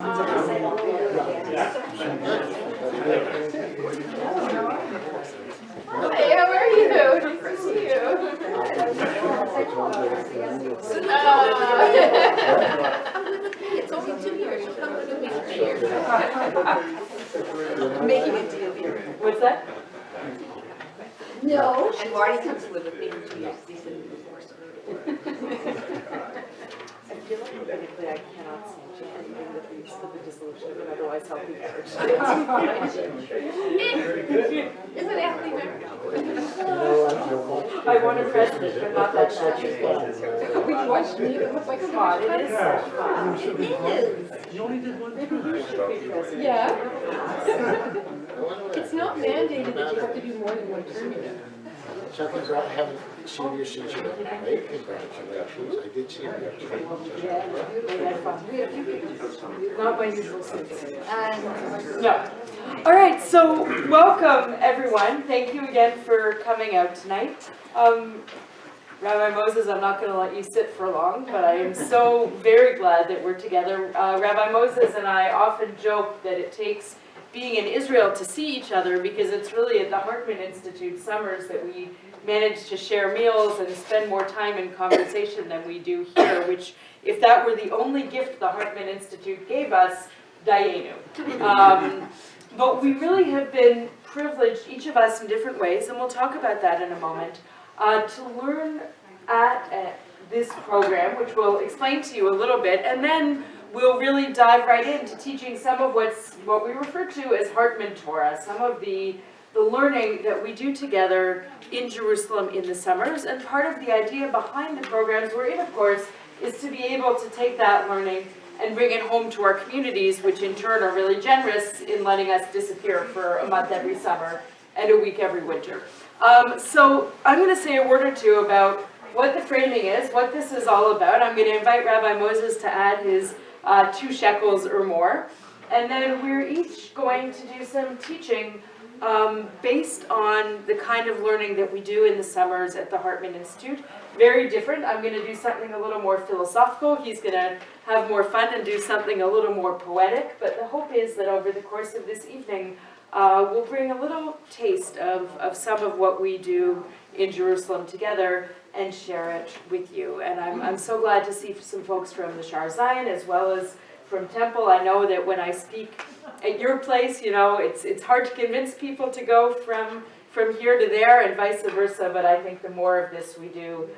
Hi, how are you? Nice to see you. It's only 2 years. You'll come with me for 3 years. I'm making a deal here. What's that? No. And Marty comes to live with me for 2 years. He's been divorced. I feel like technically I cannot say anything that leads to the dissolution of an otherwise healthy marriage. Isn't Anthony married? I want a president, but not that much. We watched me. It looks like Come on, it is such fun. It is. You only did one Maybe you should be president. Yeah. It's not mandated that you have to do more than one term, you know. Chuck, I haven't seen you since you were right. Congratulations. I did see you. Yeah, we had fun. Not my usual suits. No. All right, so welcome everyone. Thank you again for coming out tonight. Rabbi Moses, I'm not going to let you sit for long, but I am so very glad that we're together. Rabbi Moses and I often joke that it takes being in Israel to see each other, because it's really at the Hartman Institute summers that we manage to share meals and spend more time in conversation than we do here, which, if that were the only gift the Hartman Institute gave us, dayenu. But we really have been privileged, each of us in different ways, and we'll talk about that in a moment, to learn at this program, which we'll explain to you a little bit, and then we'll really dive right into teaching some of what we refer to as Hartman Torah, some of the learning that we do together in Jerusalem in the summers. And part of the idea behind the programs we're in, of course, is to be able to take that learning and bring it home to our communities, which in turn are really generous in letting us disappear for a month every summer and a week every winter. So I'm going to say a word or two about what the framing is, what this is all about. I'm going to invite Rabbi Moses to add his 2 shekels or more. And then we're each going to do some teaching based on the kind of learning that we do in the summers at the Hartman Institute. Very different. I'm going to do something a little more philosophical. He's going to have more fun and do something a little more poetic. But the hope is that over the course of this evening, we'll bring a little taste of some of what we do in Jerusalem together and share it with you. And I'm so glad to see some folks from the Shar Zion as well as from Temple. I know that when I speak at your place, you know, it's hard to convince people to go from here to there and vice versa, but I think the more of this we do,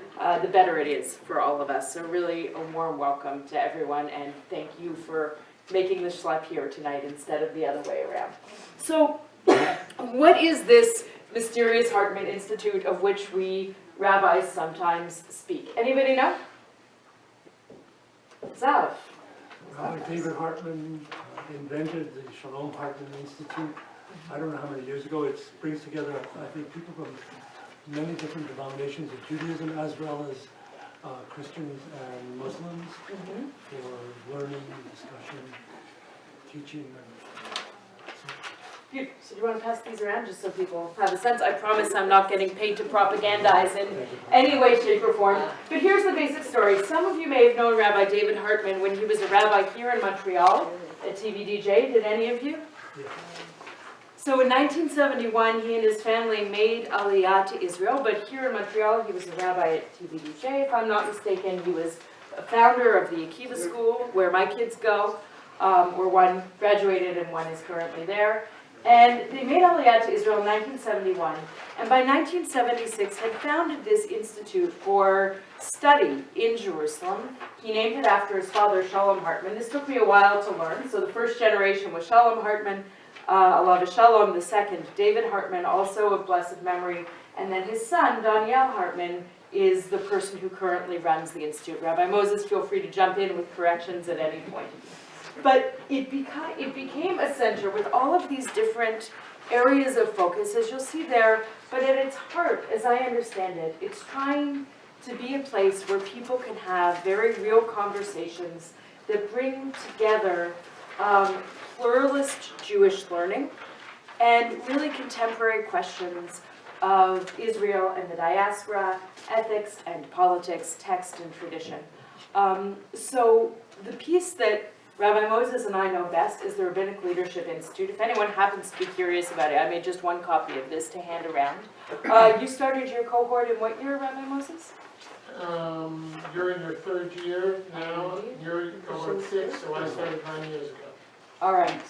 the better it is for all of us. So really a warm welcome to everyone, and thank you for making the schlep here tonight instead of the other way around. So what is this mysterious Hartman Institute of which we rabbis sometimes speak? Anybody know? Zav. David Hartman invented the Shalom Hartman Institute. I don't know how many years ago. It brings together, I think, people from many different denominations of Judaism as well as Christians and Muslims for learning, discussion, teaching. So do you want to pass these around just so people have a sense? I promise I'm not getting paid to propagandize in any way, shape, or form. But here's the basic story. Some of you may have known Rabbi David Hartman when he was a rabbi here in Montreal at TVDJ. Did any of you? Yeah. So in 1971, he and his family made Aliyah to Israel, but here in Montreal, he was a rabbi at TVDJ. If I'm not mistaken, he was a founder of the Akiva School, where my kids go, where one graduated and one is currently there. And they made Aliyah to Israel in 1971, and by 1976 had founded this institute for study in Jerusalem. He named it after his father, Shalom Hartman. This took me a while to learn. So the first generation was Shalom Hartman, Alav Shalom, the second, David Hartman, also of blessed memory, and then his son, Daniel Hartman, is the person who currently runs the institute. Rabbi Moses, feel free to jump in with corrections at any point. But it became a center with all of these different areas of focus, as you'll see there, but at its heart, as I understand it, it's trying to be a place where people can have very real conversations that bring together pluralist Jewish learning and really contemporary questions of Israel and the diaspora, ethics and politics, text and tradition. So the piece that Rabbi Moses and I Know Best is the Rabbinic Leadership Institute. If anyone happens to be curious about it, I made just one copy of this to hand around. You started your cohort in what year, Rabbi Moses? You're in your third year now, you're cohort 6, so I started 9 years ago. All right.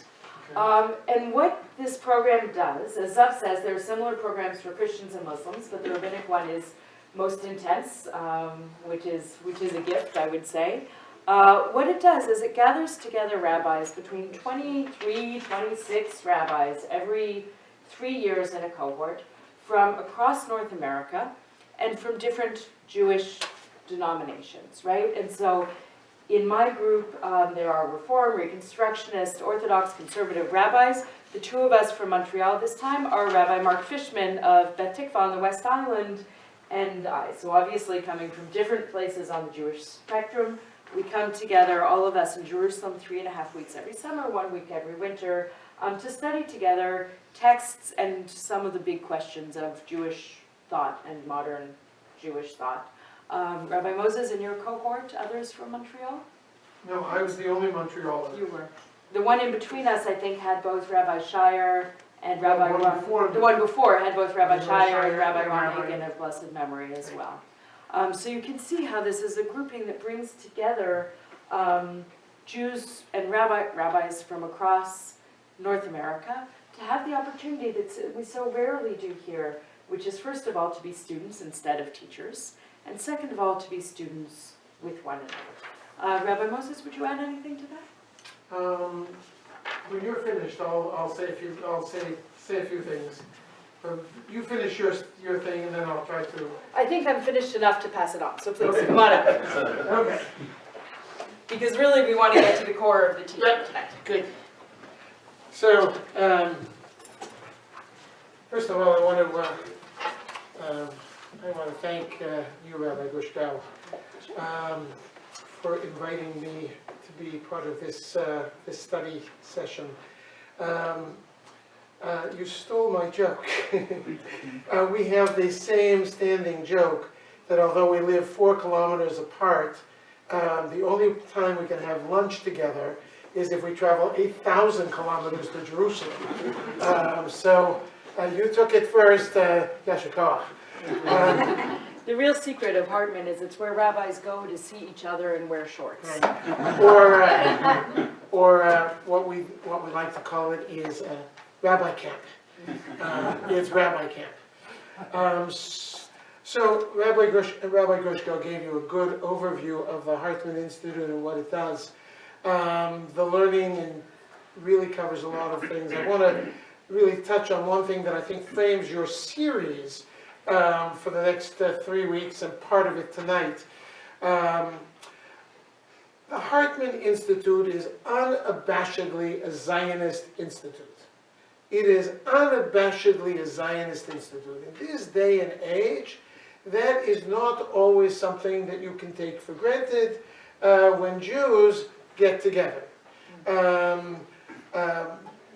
And what this program does, as Zuff says, there are similar programs for Christians and Muslims, but the rabbinic one is most intense, which is a gift, I would say. What it does is it gathers together rabbis, between 23, 26 rabbis every 3 years in a cohort from across North America and from different Jewish denominations, right? And so in my group, there are Reform, Reconstructionist, Orthodox, Conservative rabbis. The two of us from Montreal this time are Rabbi Mark Fishman of Beth Tikva on the West Island and I. So obviously coming from different places on the Jewish spectrum, we come together, all of us in Jerusalem, 3.5 weeks every summer, 1 week every winter, to study together texts and some of the big questions of Jewish thought and modern Jewish thought. Rabbi Moses, in your cohort, others from Montreal? No, I was the only Montrealer. You were. The one in between us, I think, had both Rabbi Shire and Rabbi Ron. The one before had both Rabbi Shire and Rabbi Ron Hagen of blessed memory as well. So you can see how this is a grouping that brings together Jews and rabbis from across North America to have the opportunity that we so rarely do here, which is first of all to be students instead of teachers, and second of all to be students with one another. Rabbi Moses, would you add anything to that? When you're finished, I'll say a few things. You finish your thing, and then I'll try to. I think I'm finished enough to pass it on, so please, Okay. come on up. Okay. Because really we want to get to the core of the teaching tonight. Good. So, first of all, I want to thank you, Rabbi Gushgau, for inviting me to be part of this study session. You stole my joke. We have the same standing joke that although we live 4 kilometers apart, the only time we can have lunch together is if we travel 8,000 kilometers to Jerusalem. So you took it first, Yashikah. The real secret of Hartman is it's where rabbis go to see each other and wear shorts. Right. Or what we like to call it is Rabbi Camp. It's Rabbi Camp. So Rabbi Grushko gave you a good overview of the Hartman Institute and what it does. The learning really covers a lot of things. I want to really touch on one thing that I think frames your series for the next 3 weeks and part of it tonight. The Hartman Institute is unabashedly a Zionist institute. It is unabashedly a Zionist institute. In this day and age, that is not always something that you can take for granted when Jews get together.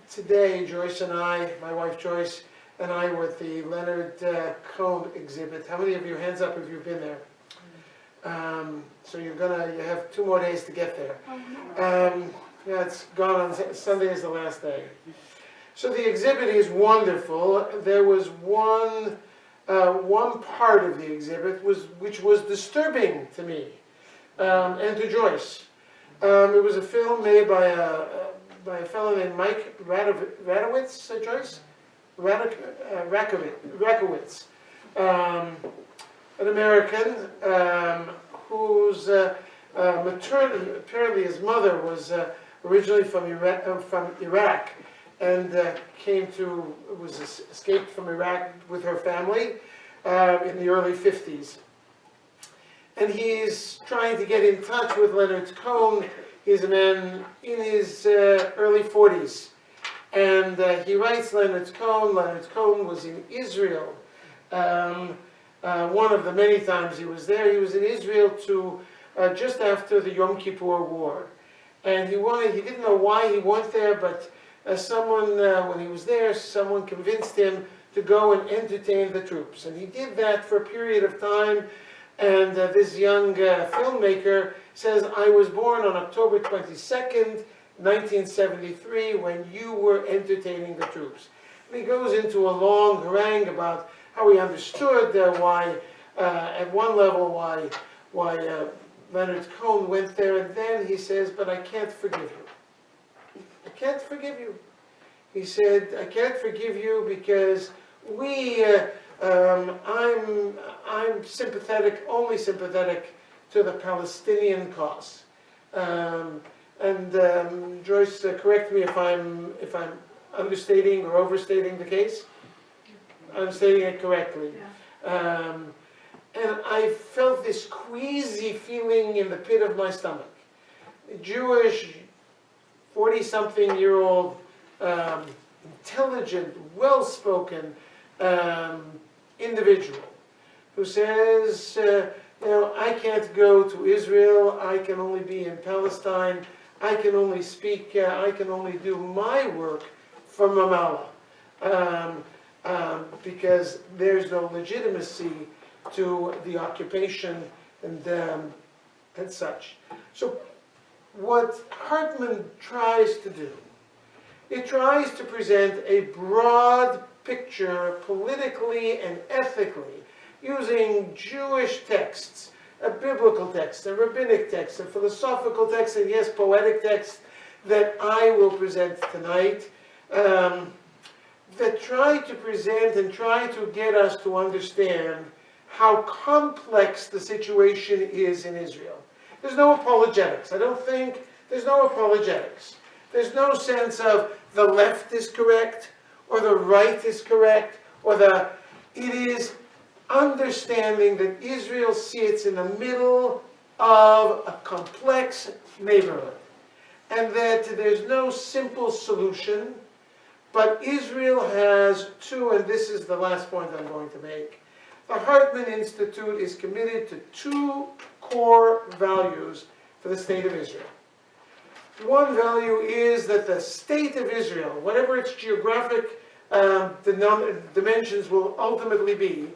Today, Joyce and I, my wife Joyce, and I were at the Leonard Cohen exhibit. How many of you, hands up if you've been there? So you have 2 more days to get there. Yeah, it's gone on Sunday is the last day. So the exhibit is wonderful. There was one part of the exhibit which was disturbing to me and to Joyce. It was a film made by a fellow named Mike Radowitz, Joyce? Rakowitz, an American whose apparently his mother was originally from Iraq and escaped from Iraq with her family in the early 50s. And he's trying to get in touch with Leonard Cohen. He's a man in his early 40s. And he writes Leonard Cohen. Leonard Cohen was in Israel. One of the many times he was there, he was in Israel just after the Yom Kippur War. And he didn't know why he went there, but when he was there, someone convinced him to go and entertain the troops. And he did that for a period of time. And this young filmmaker says, I was born on October 22nd, 1973, when you were entertaining the troops. And he goes into a long harangue about how he understood why, at one level, why Leonard Cohen went there, and then he says, but I can't forgive you. I can't forgive you. He said, I can't forgive you because I'm sympathetic, only sympathetic to the Palestinian cause. Joyce, correct me if I'm understating or overstating the case. I'm stating it correctly. Yeah. And I felt this queasy feeling in the pit of my stomach. A Jewish, 40-something-year-old, intelligent, well-spoken individual who says, I can't go to Israel, I can only be in Palestine, I can only speak, I can only do my work from Ramallah, because there's no legitimacy to the occupation and such. So what Hartman tries to do, it tries to present a broad picture politically and ethically using Jewish texts, a biblical text, a rabbinic text, a philosophical text, and yes, poetic text that I will present tonight, that try to present and try to get us to understand how complex the situation is in Israel. There's no apologetics. I don't think there's no apologetics. There's no sense of the left is correct or the right is correct it is understanding that Israel sits in the middle of a complex neighborhood and that there's no simple solution, but Israel has two, and this is the last point I'm going to make. The Hartman Institute is committed to two core values for the state of Israel. One value is that the state of Israel, whatever its geographic dimensions will ultimately be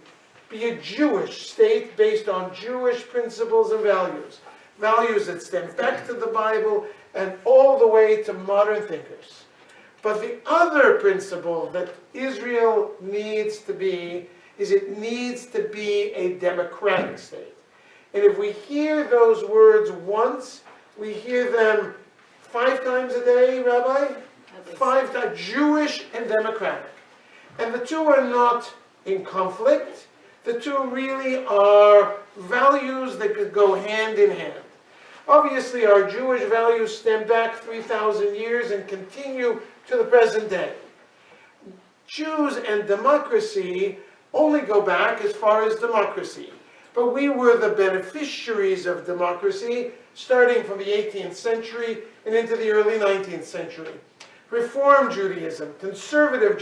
a Jewish state based on Jewish principles and values. Values that stem back to the Bible and all the way to modern thinkers. But the other principle that Israel needs to be is it needs to be a democratic state. And if we hear those words once, we hear them 5 times a day, Rabbi? 5 times, Jewish and democratic. And the two are not in conflict. The two really are values that could go hand in hand. Obviously, our Jewish values stem back 3,000 years and continue to the present day. Jews and democracy only go back as far as democracy. But we were the beneficiaries of democracy starting from the 18th century and into the early 19th century. Reform Judaism, conservative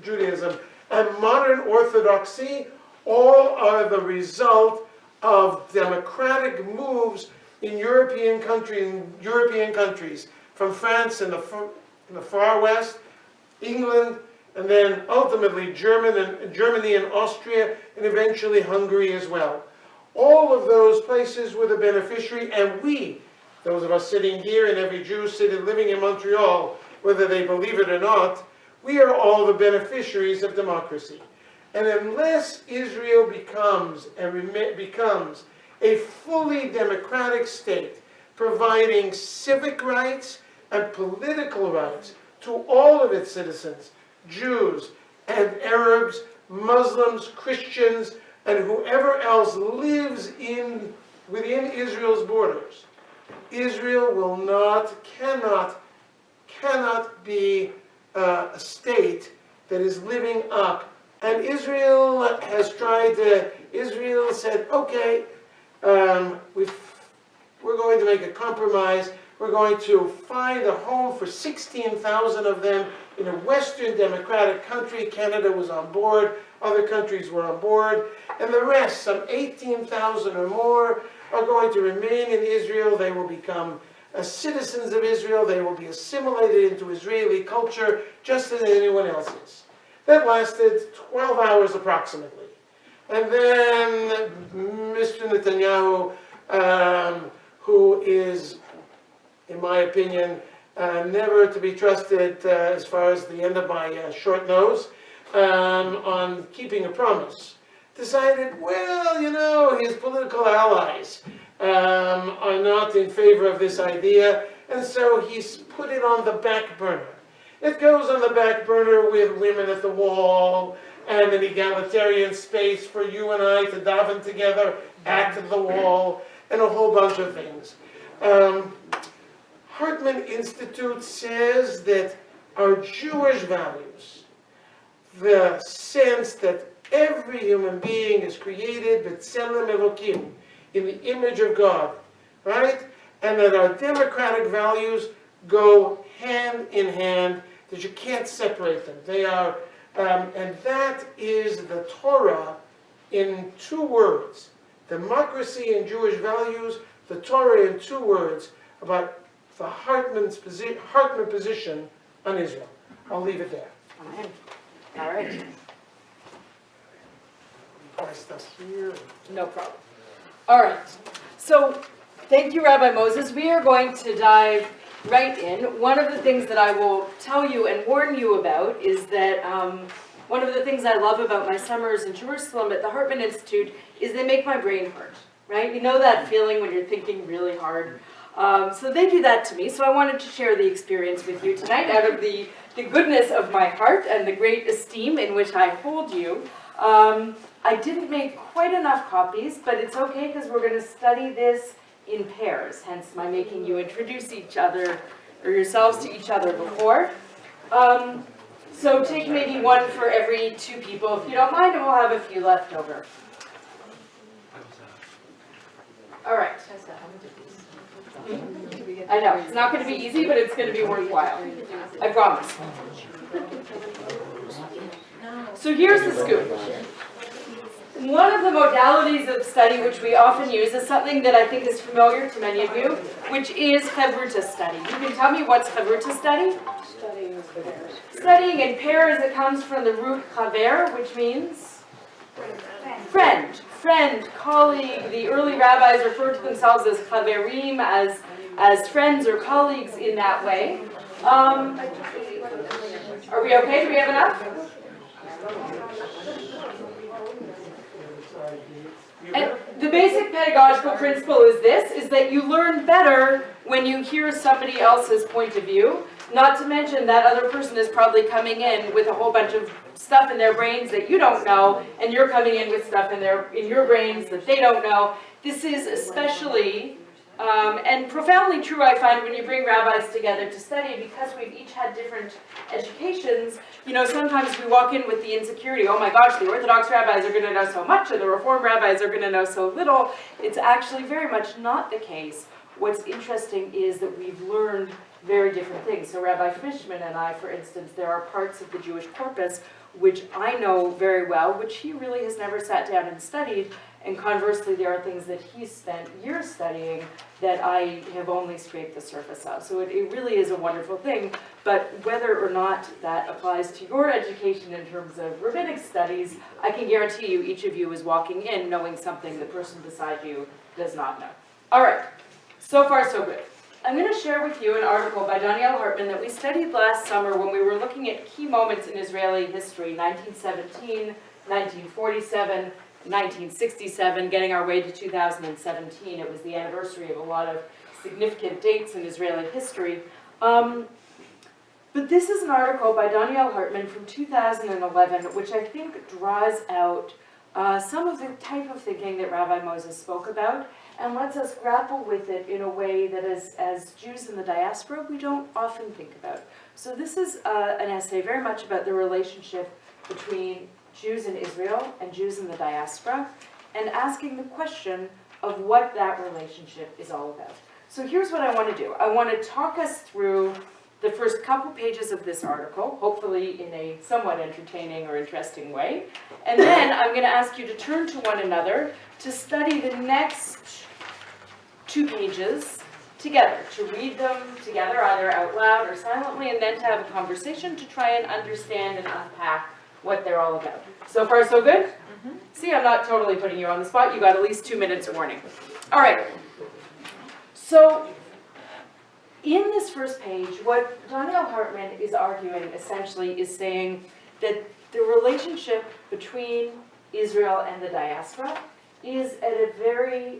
Judaism, and modern Orthodoxy all are the result of democratic moves in European countries, from France in the far west, England, and then ultimately Germany and Austria, and eventually Hungary as well. All of those places were the beneficiary, and we, those of us sitting here and every Jew living in Montreal, whether they believe it or not, we are all the beneficiaries of democracy. And unless Israel becomes a fully democratic state, providing civic rights and political rights to all of its citizens, Jews and Arabs, Muslims, Christians, and whoever else lives within Israel's borders, Israel cannot be a state that is living up. And Israel has Israel said, okay, we're going to make a compromise. We're going to find a home for 16,000 of them in a Western democratic country. Canada was on board. Other countries were on board. And the rest, some 18,000 or more, are going to remain in Israel. They will become citizens of Israel. They will be assimilated into Israeli culture just as anyone else is. That lasted 12 hours approximately. And then Mr. Netanyahu, who is, in my opinion, never to be trusted as far as the end of my short nose, on keeping a promise, decided, well, you know, his political allies are not in favor of this idea, and so he's put it on the back burner. It goes on the back burner with women at the wall, and an egalitarian space for you and I to daven together at the wall, and a whole bunch of things. Hartman Institute says that our Jewish values, the sense that every human being is created b'tselem Elokim, in the image of God, right? And that our democratic values go hand in hand, that you can't separate them. They are, and that is the Torah in 2 words. Democracy and Jewish values, the Torah in 2 words about the Hartman position on Israel. I'll leave it there. Amen. All right. My stuff here. No problem. All right. So thank you, Rabbi Moses. We are going to dive right in. One of the things that I will tell you and warn you about is that one of the things I love about my summers in Jerusalem at the Hartman Institute is they make my brain hurt, right? You know that feeling when you're thinking really hard? So they do that to me. So I wanted to share the experience with you tonight out of the goodness of my heart and the great esteem in which I hold you. I didn't make quite enough copies, but it's okay because we're going to study this in pairs, hence my making you introduce each other or yourselves to each other before. So take maybe 1 for every 2 people if you don't mind, and we'll have a few left over. All right. I know, it's not going to be easy, but it's going to be worthwhile. I promise. So here's the scoop. One of the modalities of study which we often use is something that I think is familiar to many of you, which is chavruta study. You can tell me what's chavruta study? Studying in pairs. Studying in pairs, it comes from the root chaver, which means friend, colleague. The early rabbis referred to themselves as chaverim, as friends or colleagues in that way. Are we okay? Do we have enough? And the basic pedagogical principle is this, is that you learn better when you hear somebody else's point of view. Not to mention that other person is probably coming in with a whole bunch of stuff in their brains that you don't know, and you're coming in with stuff in your brains that they don't know. This is especially and profoundly true, I find, when you bring rabbis together to study, because we've each had different educations. You know, sometimes we walk in with the insecurity, oh my gosh, the Orthodox rabbis are going to know so much, and the Reform rabbis are going to know so little. It's actually very much not the case. What's interesting is that we've learned very different things. So Rabbi Fishman and I, for instance, there are parts of the Jewish corpus which I know very well, which he really has never sat down and studied. And conversely, there are things that he's spent years studying that I have only scraped the surface of. So it really is a wonderful thing. But whether or not that applies to your education in terms of rabbinic studies, I can guarantee you each of you is walking in knowing something the person beside you does not know. All right, so far so good. I'm going to share with you an article by Daniel Hartman that we studied last summer when we were looking at key moments in Israeli history, 1917, 1947, 1967, getting our way to 2017. It was the anniversary of a lot of significant dates in Israeli history. But this is an article by Daniel Hartman from 2011, which I think draws out some of the type of thinking that Rabbi Moses spoke about, and lets us grapple with it in a way that as Jews in the diaspora, we don't often think about. So this is an essay very much about the relationship between Jews in Israel and Jews in the diaspora, and asking the question of what that relationship is all about. So here's what I want to do. I want to talk us through the first couple pages of this article, hopefully in a somewhat entertaining or interesting way. And then I'm going to ask you to turn to one another to study the next 2 pages together, to read them together either out loud or silently, and then to have a conversation to try and understand and unpack what they're all about. So far, so good? See, I'm not totally putting you on the spot. You got at least 2 minutes warning. All right. So in this first page, what Daniel Hartman is arguing essentially is saying that the relationship between Israel and the diaspora is at a very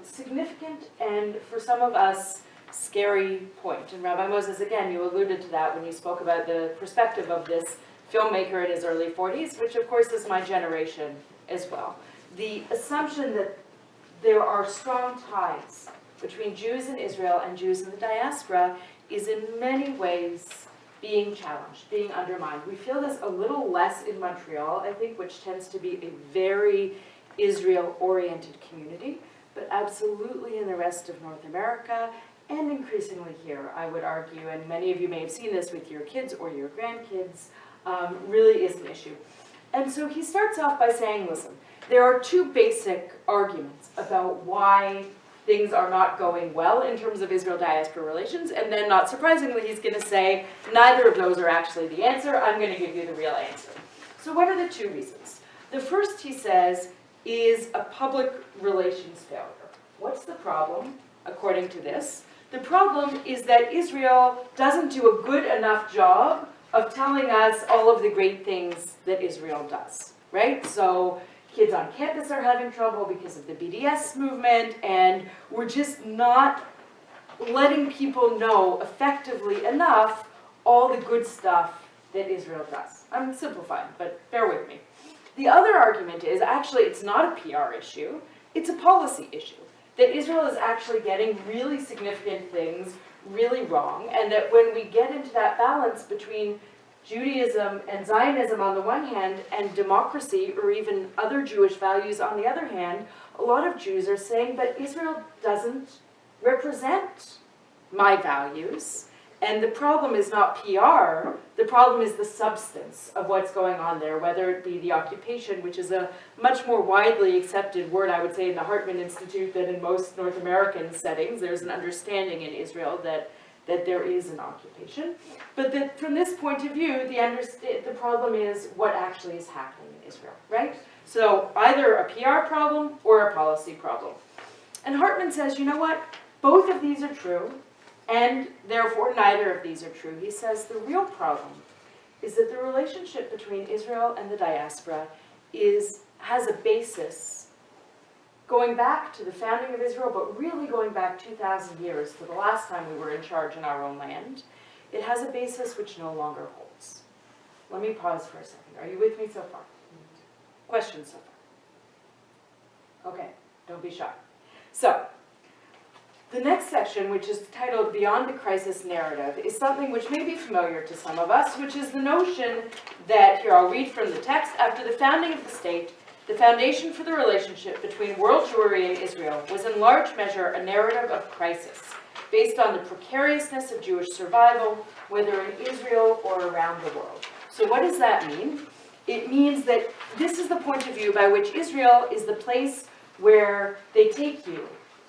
significant and, for some of us, scary point. And Rabbi Moses, again, you alluded to that when you spoke about the perspective of this filmmaker in his early 40s, which of course is my generation as well. The assumption that there are strong ties between Jews in Israel and Jews in the diaspora is in many ways being challenged, being undermined. We feel this a little less in Montreal, I think, which tends to be a very Israel-oriented community, but absolutely in the rest of North America, and increasingly here, I would argue, and many of you may have seen this with your kids or your grandkids, really is an issue. And so he starts off by saying, listen, there are two basic arguments about why things are not going well in terms of Israel-diaspora relations, and then not surprisingly, he's going to say, neither of those are actually the answer, I'm going to give you the real answer. So what are the two reasons? The first, he says, is a public relations failure. What's the problem, according to this? The problem is that Israel doesn't do a good enough job of telling us all of the great things that Israel does, right? So kids on campus are having trouble because of the BDS movement, and we're just not letting people know effectively enough all the good stuff that Israel does. I'm simplifying, but bear with me. The other argument is, actually, it's not a PR issue, it's a policy issue. That Israel is actually getting really significant things really wrong, and that when we get into that balance between Judaism and Zionism on the one hand, and democracy or even other Jewish values on the other hand, a lot of Jews are saying, but Israel doesn't represent my values. And the problem is not PR, the problem is the substance of what's going on there, whether it be the occupation, which is a much more widely accepted word, I would say, in the Hartman Institute than in most North American settings. There's an understanding in Israel that there is an occupation. But that from this point of view, the problem is what actually is happening in Israel, right? So either a PR problem or a policy problem. And Hartman says, you know what? Both of these are true. And therefore, neither of these are true. He says the real problem is that the relationship between Israel and the diaspora has a basis going back to the founding of Israel, but really going back 2,000 years to the last time we were in charge in our own land. It has a basis which no longer holds. Let me pause for a second. Are you with me so far? Questions so far? Okay, don't be shy. So, the next section, which is titled Beyond the Crisis Narrative, is something which may be familiar to some of us, which is the notion that, here I'll read from the text, after the founding of the state, the foundation for the relationship between world Jewry and Israel was in large measure a narrative of crisis, based on the precariousness of Jewish survival, whether in Israel or around the world. So what does that mean? It means that this is the point of view by which Israel is the place where they take you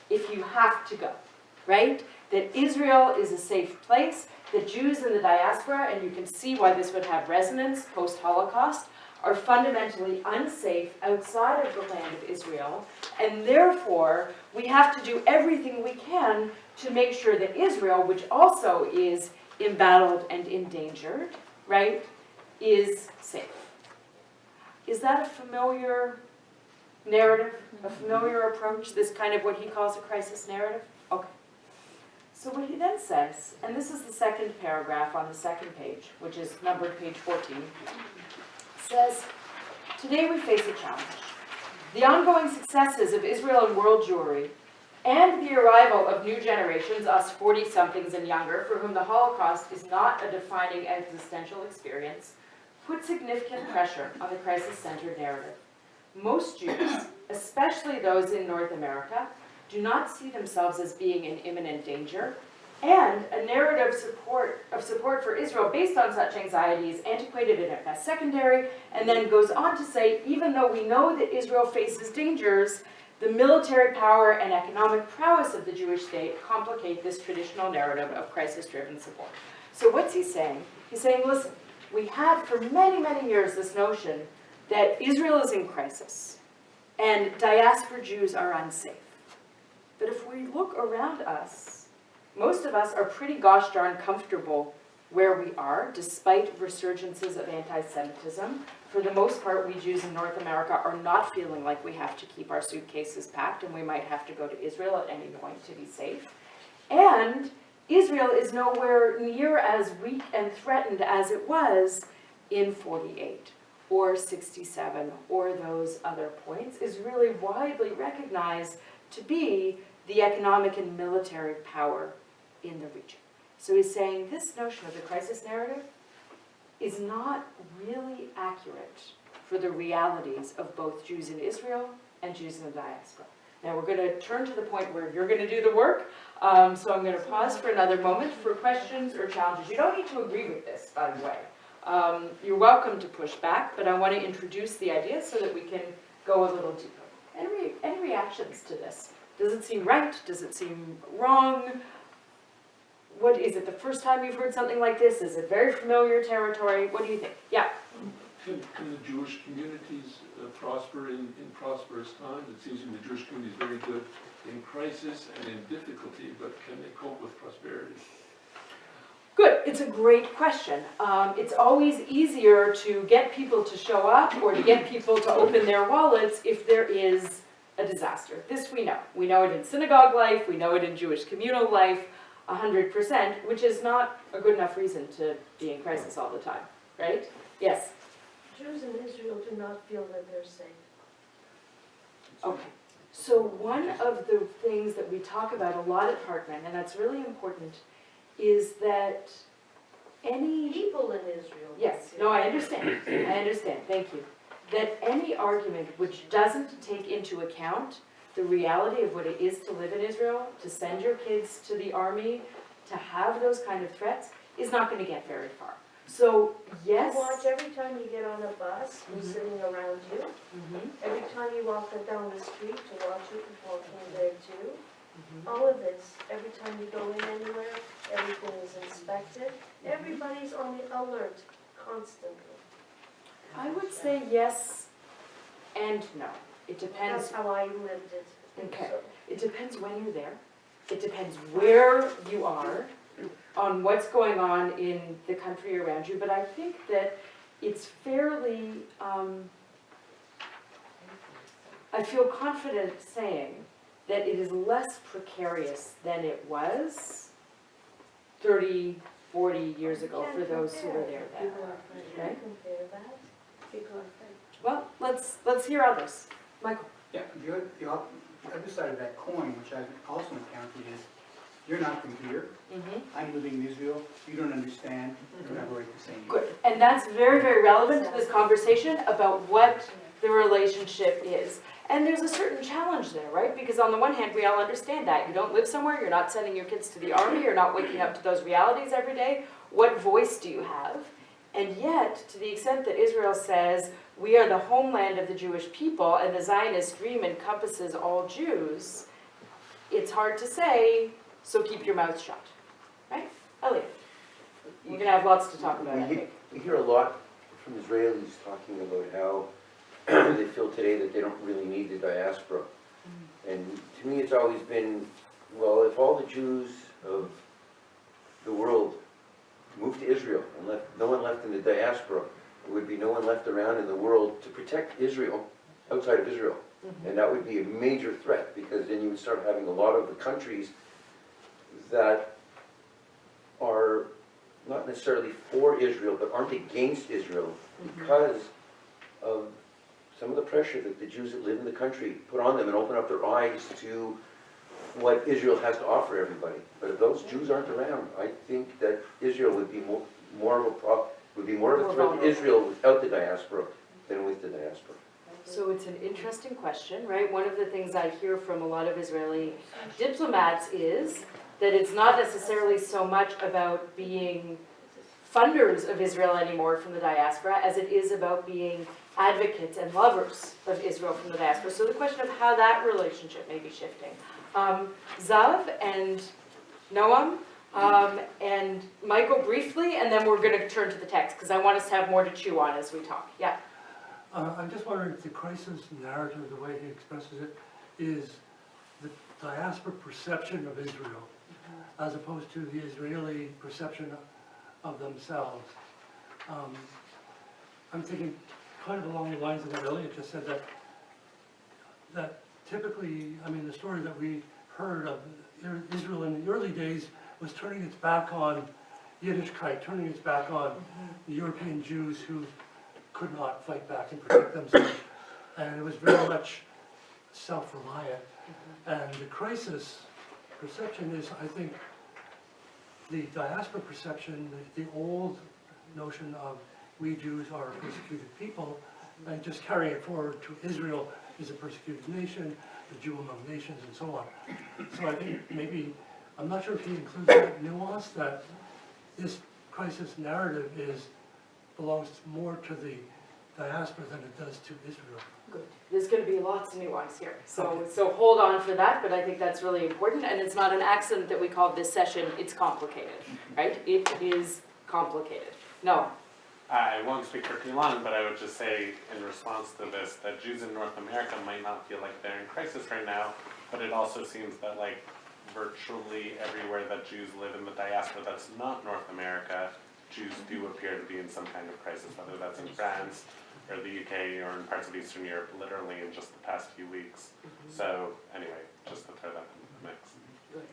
if you have to go, right? That Israel is a safe place, that Jews in the diaspora, and you can see why this would have resonance post-Holocaust, are fundamentally unsafe outside of the land of Israel, and therefore we have to do everything we can to make sure that Israel, which also is embattled and endangered, right, is safe. Is that a familiar narrative, a familiar approach, this kind of what he calls a crisis narrative? Okay. So what he then says, and this is the second paragraph on the second page, which is numbered page 14, says, today we face a challenge. The ongoing successes of Israel and world Jewry, and the arrival of new generations, us 40-somethings and younger, for whom the Holocaust is not a defining existential experience, put significant pressure on the crisis-centered narrative. Most Jews, especially those in North America, do not see themselves as being in imminent danger, and a narrative of support for Israel based on such anxiety is antiquated and at best secondary, and then goes on to say, even though we know that Israel faces dangers, the military power and economic prowess of the Jewish state complicate this traditional narrative of crisis-driven support. So what's he saying? He's saying, listen, we had for many, many years this notion that Israel is in crisis and diaspora Jews are unsafe. But if we look around us, most of us are pretty gosh darn comfortable where we are, despite resurgences of anti-Semitism. For the most part, we Jews in North America are not feeling like we have to keep our suitcases packed and we might have to go to Israel at any point to be safe. And Israel is nowhere near as weak and threatened as it was in 48 or 67 or those other points, is really widely recognized to be the economic and military power in the region. So he's saying this notion of the crisis narrative is not really accurate for the realities of both Jews in Israel and Jews in the diaspora. Now we're going to turn to the point where you're going to do the work, so I'm going to pause for another moment for questions or challenges. You don't need to agree with this, by the way. You're welcome to push back, but I want to introduce the idea so that we can go a little deeper. Any reactions to this? Does it seem right? Does it seem wrong? What is it, the first time you've heard something like this? Is it very familiar territory? What do you think? Yeah? Can the Jewish communities prosper in prosperous times? It seems to me the Jewish community is very good in crisis and in difficulty, but can they cope with prosperity? Good, it's a great question. It's always easier to get people to show up or to get people to open their wallets if there is a disaster. This we know. We know it in synagogue life, we know it in Jewish communal life, 100%, which is not a good enough reason to be in crisis all the time, right? Yes? Jews in Israel do not feel that they're safe. Okay. So one of the things that we talk about a lot at Hartman, and that's really important, is that any... People in Israel. Yes, no, I understand. I understand, thank you. That any argument which doesn't take into account the reality of what it is to live in Israel, to send your kids to the army, to have those kind of threats, is not going to get very far. So, yes. You watch every time you get on a bus who's sitting around you. Every time you walk down the street to watch it walking there too. All of this, every time you go in anywhere, everything is inspected. Everybody's on the alert constantly. I would say yes and no. It depends. That's how I lived it. Okay. So, It depends when you're there. It depends where you are, on what's going on in the country around you. But I think that it's fairly, I feel confident saying that it is less precarious than it was 30, 40 years ago for those who were there then. Right? compare that. People are afraid. Well, let's hear others. Michael. Yeah, the other side of that coin, which I've also encountered, is you're not from here. I'm living in Israel. You don't understand. You're not the same. Good. And that's very, very relevant to this conversation about what the relationship is. And there's a certain challenge there, right? Because on the one hand, we all understand that. You don't live somewhere, you're not sending your kids to the army, you're not waking up to those realities every day. What voice do you have? And yet, to the extent that Israel says, we are the homeland of the Jewish people, and the Zionist dream encompasses all Jews, it's hard to say, so keep your mouth shut. Right? Elliot, we're going to have lots to talk about, I think. We hear a lot from Israelis talking about how they feel today that they don't really need the diaspora. And to me it's always been, well, if all the Jews of the world moved to Israel and left, no one left in the diaspora, there would be no one left around in the world to protect Israel outside of Israel. And that would be a major threat, because then you would start having a lot of the countries that are not necessarily for Israel, but aren't against Israel because of some of the pressure that the Jews that live in the country put on them and open up their eyes to what Israel has to offer everybody. But if those Jews aren't around, I think that Israel would be more of a threat to Israel without the diaspora than with the diaspora. So it's an interesting question, right? One of the things I hear from a lot of Israeli diplomats is that it's not necessarily so much about being funders of Israel anymore from the diaspora as it is about being advocates and lovers of Israel from the diaspora. So the question of how that relationship may be shifting. Zav and Noam, And Michael briefly, and then we're going to turn to the text, because I want us to have more to chew on as we talk. Yeah. I'm just wondering if the crisis narrative, the way he expresses it, is the diaspora perception of Israel, as opposed to the Israeli perception of themselves. I'm thinking kind of along the lines of what Elliot just said, that typically, I mean, the story that we heard of Israel in the early days was turning its back on Yiddishkeit, turning its back on the European Jews who could not fight back and protect themselves. And it was very much self-reliant. And the crisis perception is, I think, the diaspora perception, the old notion of we Jews are a persecuted people, and just carrying it forward to Israel is a persecuted nation, the Jew among nations, and so on. So I think maybe, I'm not sure if he includes that nuance, that this crisis narrative belongs more to the diaspora than it does to Israel. Good. There's going to be lots of nuance here. So hold on for that, but I think that's really important. And it's not an accident that we call this session, it's complicated, right? It is complicated. No. I won't speak for too long, but I would just say in response to this, that Jews in North America might not feel like they're in crisis right now, but it also seems that like virtually everywhere that Jews live in the diaspora that's not North America, Jews do appear to be in some kind of crisis, whether that's in France or the UK or in parts of Eastern Europe, literally in just the past few weeks. So anyway, just to throw that in the mix.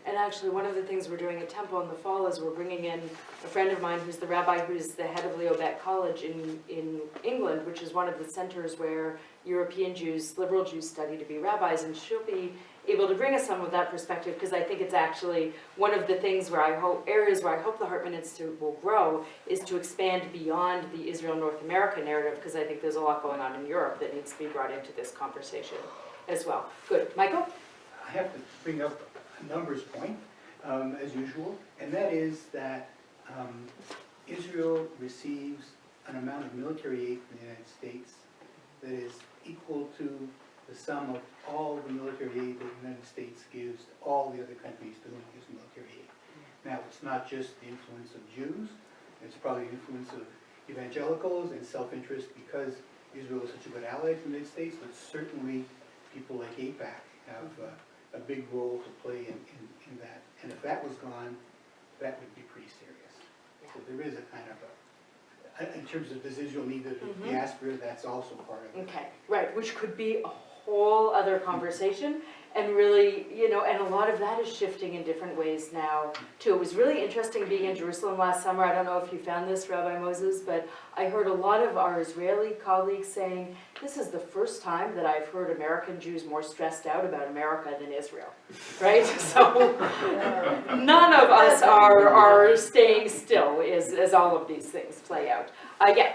And actually, one of the things we're doing at Temple in the fall is we're bringing in a friend of mine who's the rabbi who's the head of Emanu-El-Beth College in England, which is one of the centers where European Jews, liberal Jews, study to be rabbis, and she'll be able to bring us some of that perspective, because I think it's actually one of the things where areas where I hope the Hartman Institute will grow is to expand beyond the Israel-North America narrative, because I think there's a lot going on in Europe that needs to be brought into this conversation as well. Good. Michael? I have to bring up a numbers point, as usual, and that is that Israel receives an amount of military aid from the United States that is equal to the sum of all the military aid that the United States gives to all the other countries to whom it gives military aid. Now, it's not just the influence of Jews, it's probably the influence of evangelicals and self-interest because Israel is such a good ally to the United States, but certainly people like AIPAC have a big role to play in that. And if that was gone, that would be pretty serious. So there is a kind of in terms of does Israel need the diaspora, that's also part of it. Okay, right, which could be a whole other conversation, and really, you know, and a lot of that is shifting in different ways now, too. It was really interesting being in Jerusalem last summer. I don't know if you found this, Rabbi Moses, but I heard a lot of our Israeli colleagues saying, this is the first time that I've heard American Jews more stressed out about America than Israel, right? So none of us are staying still as all of these things play out. Yeah.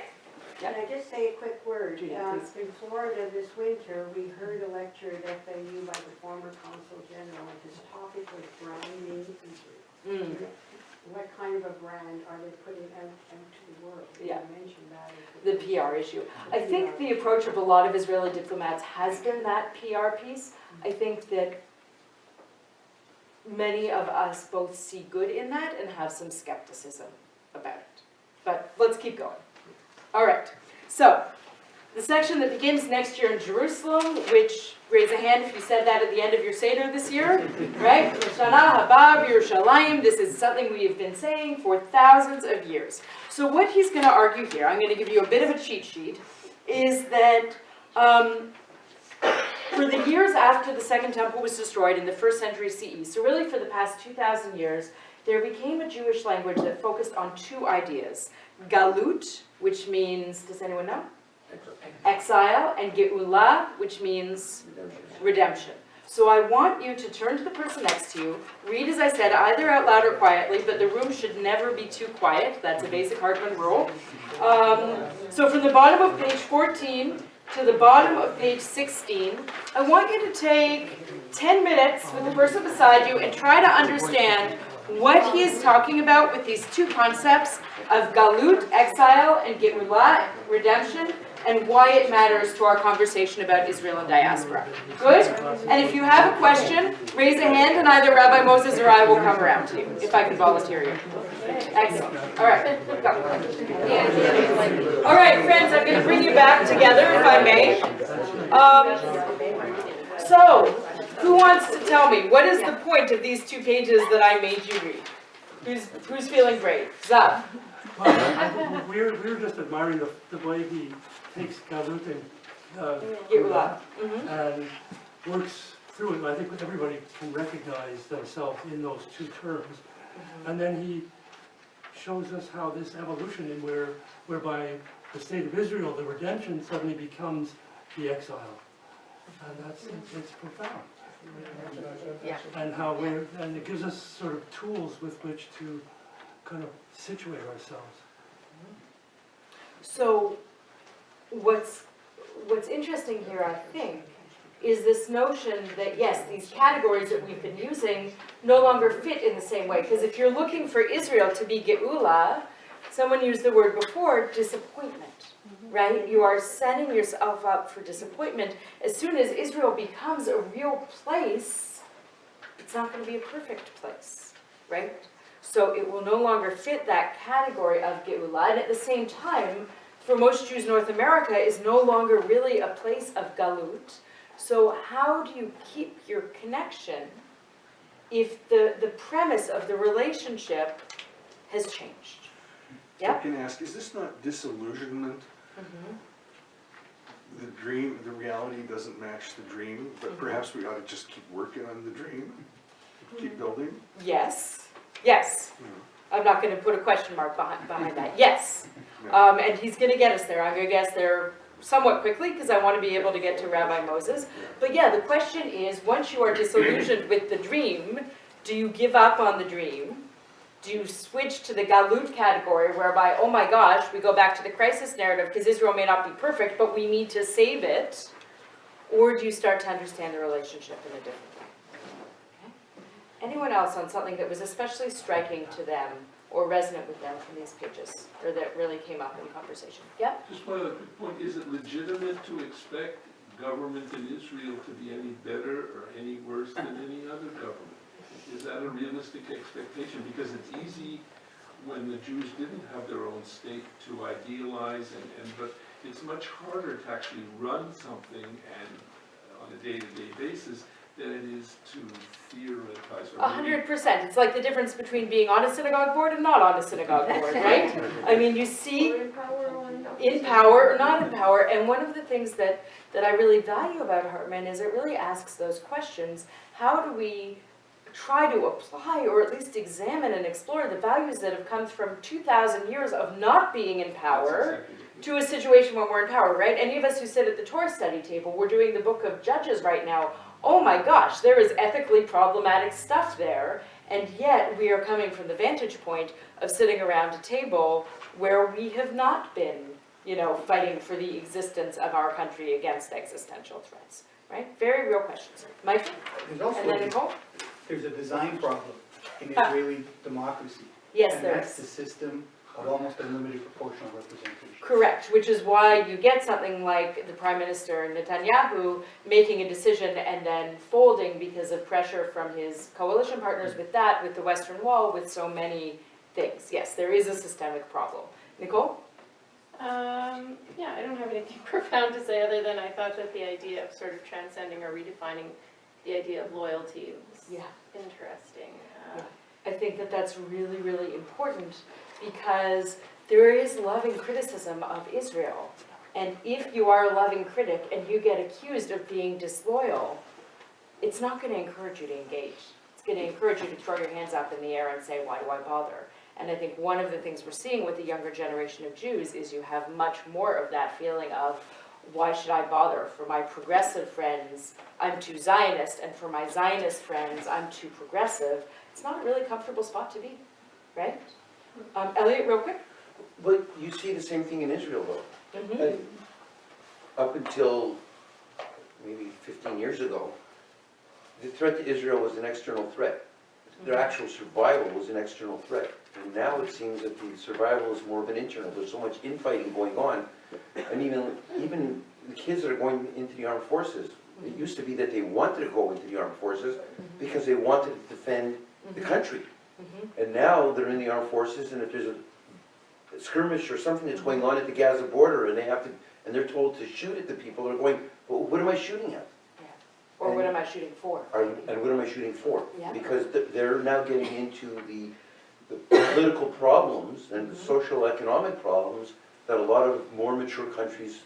Can I just say a quick word? Judy, please. In Florida this winter, we heard a lecture at FAU by the former Consul General, and his topic was branding Israel. What kind of a brand are they putting out to the world? Yeah. You mentioned that. The PR issue. I think the approach of a lot of Israeli diplomats has been that PR piece. I think that many of us both see good in that and have some skepticism about it. But let's keep going. All right, so the section that begins next year in Jerusalem, which, raise a hand if you said that at the end of your Seder this year, right? Shana Haba Yerushalayim, this is something we have been saying for thousands of years. So what he's going to argue here, I'm going to give you a bit of a cheat sheet, is that for the years after the Second Temple was destroyed in the 1st century CE, so really for the past 2,000 years, there became a Jewish language that focused on two ideas. Galut, which means, does anyone know? Exile, and Geulah, which means redemption. So I want you to turn to the person next to you, read as I said, either out loud or quietly, but the room should never be too quiet. That's a basic Hartman rule. So from the bottom of page 14 to the bottom of page 16, I want you to take 10 minutes with the person beside you and try to understand what he is talking about with these two concepts of galut, exile, and geulah, redemption. and why it matters to our conversation about Israel and diaspora. Good? And if you have a question, raise a hand and either Rabbi Moses or I will come around to you, if I can volunteer you. Excellent. All right. Go. All right, friends, I'm going to bring you back together, if I may. So, who wants to tell me, what is the point of these 2 pages that I made you read? Who's feeling brave? Zab. Well, we're just admiring the way he takes Galut and and works through it. I think everybody can recognize themselves in those 2 terms. And then he shows us how this evolution in whereby the state of Israel, the redemption, suddenly becomes the exile. And it's profound. Yeah. And and it gives us sort of tools with which to kind of situate ourselves. So, what's interesting here, I think, is this notion that, yes, these categories that we've been using no longer fit in the same way. Because if you're looking for Israel to be Geula, someone used the word before, disappointment, right? You are setting yourself up for disappointment. As soon as Israel becomes a real place, it's not going to be a perfect place, right? So it will no longer fit that category of Geula. And at the same time, for most Jews, North America is no longer really a place of Galut. So how do you keep your connection if the premise of the relationship has changed? Yeah? I can ask, is this not disillusionment? The dream, the reality doesn't match the dream, but perhaps we ought to just keep working on the dream, keep building? Yes. Yes. I'm not going to put a question mark behind that. Yes. And he's going to get us there. I'm going to guess there somewhat quickly because I want to be able to get to Rabbi Moses. But yeah, the question is, once you are disillusioned with the dream, do you give up on the dream? Do you switch to the Galut category whereby, oh my gosh, we go back to the crisis narrative because Israel may not be perfect, but we need to save it? Or do you start to understand the relationship in a different way? Anyone else on something that was especially striking to them or resonant with them from these pages, or that really came up in conversation? Yeah? Just one other quick point, is it legitimate to expect government in Israel to be any better or any worse than any other government? Is that a realistic expectation? Because it's easy when the Jews didn't have their own state to idealize, but it's much harder to actually run something and on a day-to-day basis than it is to theorize. 100%. It's like the difference between being on a synagogue board and not on a synagogue board, right? I mean, you see, in power or not in power. And one of the things that I really value about Hartman is it really asks those questions. How do we try to apply or at least examine and explore the values that have come from 2,000 years of not being in power to a situation when we're in power, right? Any of us who sit at the Torah study table, we're doing the book of Judges right now. Oh my gosh, there is ethically problematic stuff there, and yet we are coming from the vantage point of sitting around a table where we have not been, fighting for the existence of our country against existential threats, right? Very real questions. Mike? And then Nicole? There's a design problem in Israeli democracy. Yes, and there that's is. the system of almost unlimited proportional representation. Correct, which is why you get something like the Prime Minister Netanyahu making a decision and then folding because of pressure from his coalition partners with the Western Wall, with so many things. Yes, there is a systemic problem. Nicole? Yeah, I don't have anything profound to say other than I thought that the idea of sort of transcending or redefining the idea of loyalty was interesting. I think that that's really, really important because there is loving criticism of Israel. And if you are a loving critic and you get accused of being disloyal, it's not going to encourage you to engage. It's going to encourage you to throw your hands up in the air and say, why do I bother? And I think one of the things we're seeing with the younger generation of Jews is you have much more of that feeling of, why should I bother? For my progressive friends, I'm too Zionist, and for my Zionist friends, I'm too progressive. It's not a really comfortable spot to be, right? Elliot, real quick. But you see the same thing in Israel, though. Up until maybe 15 years ago, the threat to Israel was an external threat. Their actual survival was an external threat. And now it seems that the survival is more of an internal. There's so much infighting going on. And even the kids that are going into the armed forces, it used to be that they wanted to go into the armed forces because they wanted to defend the country. And now they're in the armed forces, and if there's a skirmish or something that's going on at the Gaza border, and they're told to shoot at the people, they're going, well, what am I shooting at? Or what am I shooting for? And what am I shooting for? Yeah. Because they're now getting into the political problems and the social economic problems that a lot of more mature countries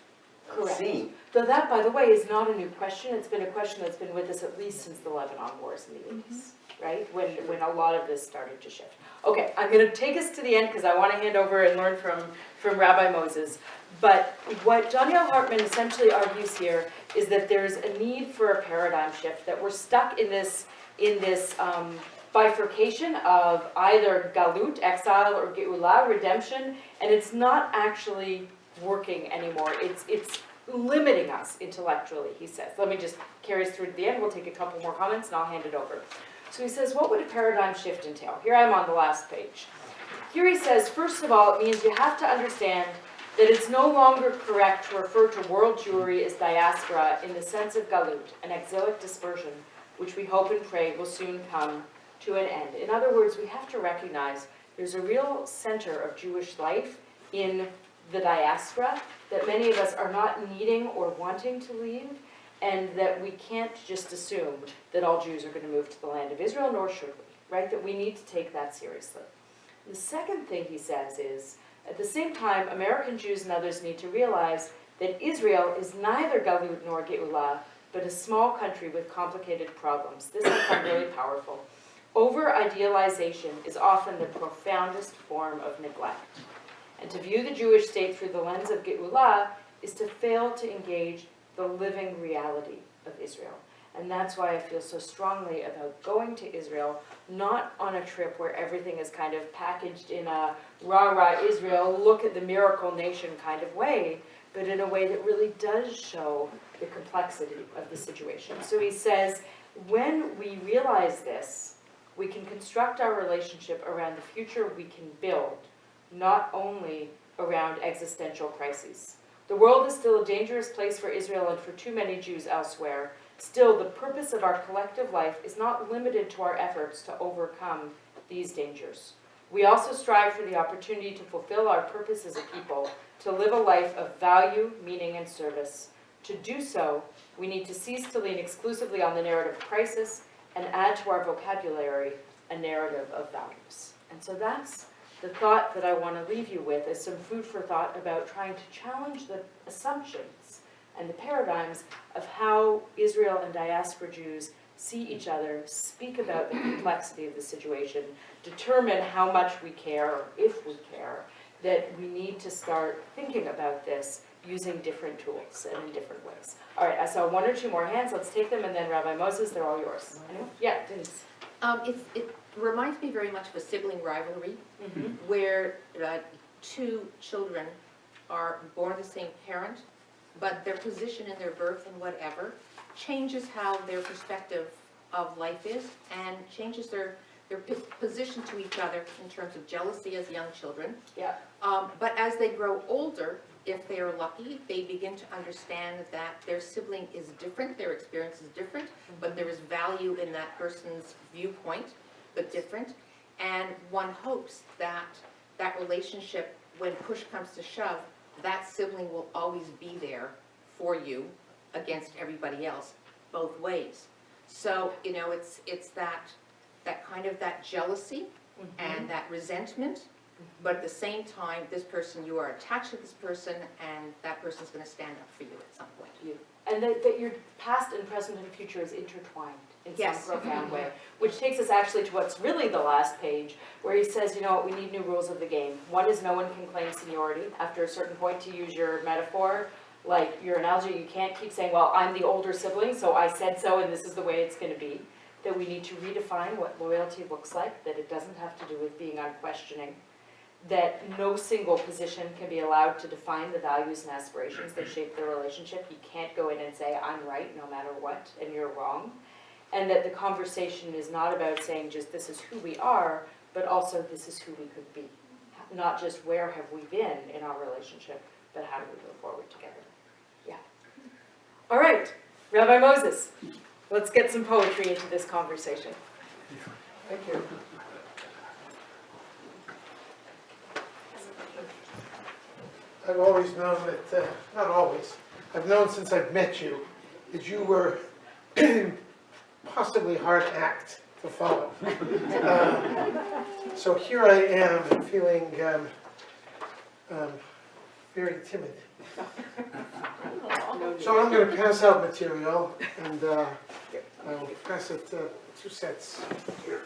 have Correct. seen. Though that, by the way, is not a new question. It's been a question that's been with us at least since the Lebanon Wars in the 80s, right? When a lot of this started to shift. Okay, I'm going to take us to the end because I want to hand over and learn from Rabbi Moses. But what Daniel Hartman essentially argues here is that there's a need for a paradigm shift, that we're stuck in this bifurcation of either galut, exile, or geulah, redemption, and it's not actually working anymore. It's limiting us intellectually, he says. Let me just carry us through to the end. We'll take a couple more comments and I'll hand it over. So he says, what would a paradigm shift entail? Here I am on the last page. Here he says, first of all, it means you have to understand that it's no longer correct to refer to world Jewry as diaspora in the sense of galut, an exilic dispersion, which we hope and pray will soon come to an end. In other words, we have to recognize there's a real center of Jewish life in the diaspora that many of us are not needing or wanting to leave, and that we can't just assume that all Jews are going to move to the land of Israel, nor should we, right? That we need to take that seriously. The second thing he says is, at the same time, American Jews and others need to realize that Israel is neither galut nor geulah, but a small country with complicated problems. This I find really powerful. Over-idealization is often the profoundest form of neglect. And to view the Jewish state through the lens of geulah is to fail to engage the living reality of Israel. And that's why I feel so strongly about going to Israel, not on a trip where everything is kind of packaged in a rah-rah Israel, look at the miracle nation kind of way, but in a way that really does show the complexity of the situation. So he says, when we realize this, we can construct our relationship around the future we can build, not only around existential crises. The world is still a dangerous place for Israel and for too many Jews elsewhere. Still, the purpose of our collective life is not limited to our efforts to overcome these dangers. We also strive for the opportunity to fulfill our purpose as a people, to live a life of value, meaning, and service. To do so, we need to cease to lean exclusively on the narrative of crisis and add to our vocabulary a narrative of values. And so that's the thought that I want to leave you with, as some food for thought about trying to challenge the assumptions and the paradigms of how Israel and diaspora Jews see each other, speak about the complexity of the situation, determine how much we care, or if we care, that we need to start thinking about this using different tools and in different ways. All right, I saw one or two more hands. Let's take them, and then Rabbi Moses, they're all yours. Anyone? Yeah, Denise. It reminds me very much of a sibling rivalry, where two children are born the same parent, but their position in their birth and whatever changes how their perspective of life is, and changes their position to each other in terms of jealousy as young children. Yeah. But as they grow older, if they are lucky, they begin to understand that their sibling is different, their experience is different, but there is value in that person's viewpoint, but different. And one hopes that that relationship, when push comes to shove, that sibling will always be there for you against everybody else, both ways. So, you know, it's that kind of that jealousy and that resentment, but at the same time, this person, you are attached to this person, and that person's going to stand up for you at some point. And that your past and present and future is intertwined in some Yes. profound way, which takes us actually to what's really the last page, where he says, you know what, we need new rules of the game. One is no one can claim seniority. After a certain point, to use your metaphor, like your analogy, you can't keep saying, well, I'm the older sibling, so I said so, and this is the way it's going to be. That we need to redefine what loyalty looks like, that it doesn't have to do with being unquestioning, that no single position can be allowed to define the values and aspirations that shape the relationship. You can't go in and say, I'm right no matter what, and you're wrong. And that the conversation is not about saying just this is who we are, but also this is who we could be. Not just where have we been in our relationship, but how do we go forward together. Yeah. All right, Rabbi Moses, let's get some poetry into this conversation. Thank you. I've always known that, not always, I've known since I've met you, that you were possibly hard act to follow. So here I am feeling very timid. So I'm going to pass out material, and I will pass it two sets here.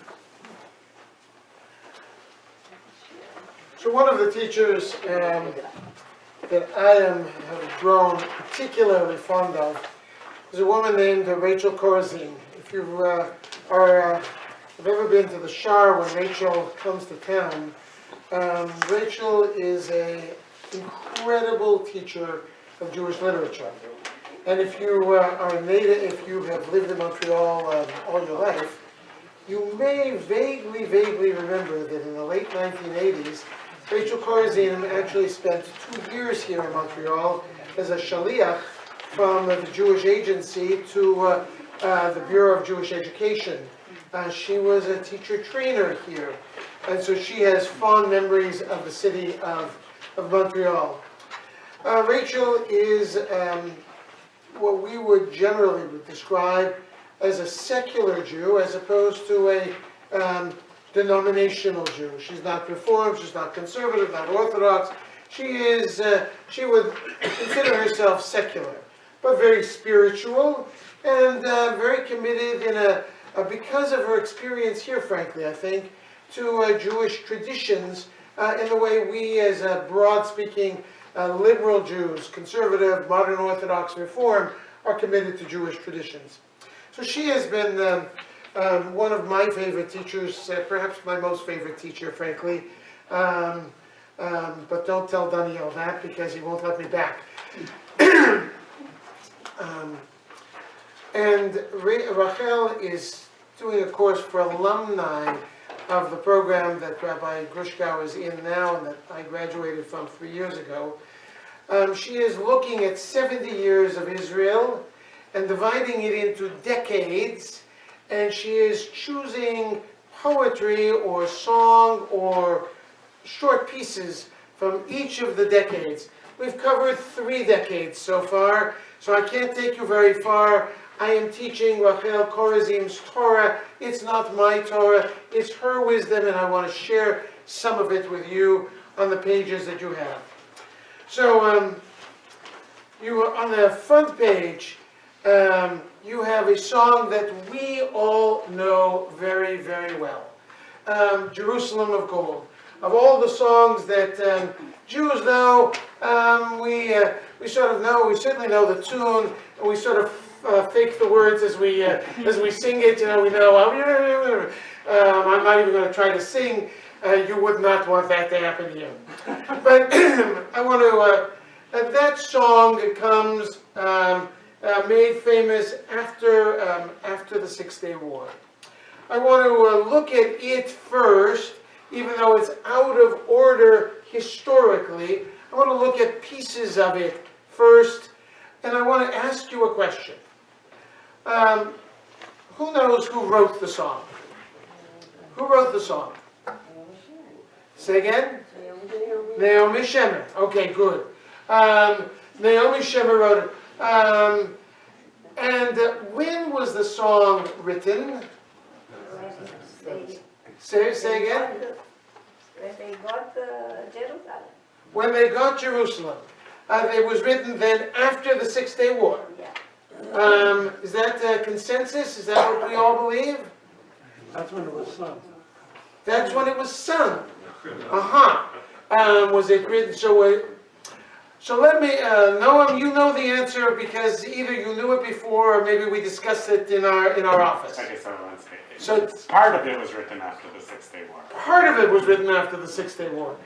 So one of the teachers that I have grown particularly fond of is a woman named Rachel Corazine. If you have ever been to the Shar when Rachel comes to town, Rachel is an incredible teacher of Jewish literature. And if you are a native, if you have lived in Montreal all your life, you may vaguely remember that in the late 1980s, Rachel Corazine actually spent 2 years here in Montreal as a shaliach from the Jewish Agency to the Bureau of Jewish Education. She was a teacher trainer here, and so she has fond memories of the city of Montreal. Rachel is what we would generally describe as a secular Jew as opposed to a denominational Jew. She's not Reformed, she's not conservative, not Orthodox. She would consider herself secular, but very spiritual and very committed because of her experience here, frankly, I think, to Jewish traditions in the way we as broad-speaking liberal Jews, conservative, modern Orthodox, Reform, are committed to Jewish traditions. So she has been one of my favorite teachers, perhaps my most favorite teacher, frankly. But don't tell Daniel that because he won't let me back. And Rachel is doing a course for alumni of the program that Rabbi Grushkow is in now and that I graduated from 3 years ago. She is looking at 70 years of Israel and dividing it into decades, and she is choosing poetry or song or short pieces from each of the decades. We've covered 3 decades so far, so I can't take you very far. I am teaching Rachel Corazine's Torah. It's not my Torah, it's her wisdom, and I want to share some of it with you on the pages that you have. So, you are on the front page, you have a song that we all know very, very well. Jerusalem of Gold. Of all the songs that Jews know, we sort of know, we certainly know the tune, and we sort of fake the words as we sing it. You know, we know. I'm not even going to try to sing. You would not want that to happen here. But I want to. That song comes made famous after the 6-Day War. I want to look at it first, even though it's out of order historically. I want to look at pieces of it first, and I want to ask you a question. Who knows who wrote the song? Who wrote the song? Say again? Naomi Shemer. Okay, good. Naomi Shemer wrote it. And when was the song written? Say again? When they got Jerusalem. When they got Jerusalem. It was written then after the 6-Day War. Yeah. Is that consensus? Is that what we all believe? That's when it was sung. That's when it was sung. Was it written? So let me, Noam, you know the answer because either you knew it before or maybe we discussed it in our office. Okay, so part of it was written after the 6-Day War. Part of it was written after the 6-Day War.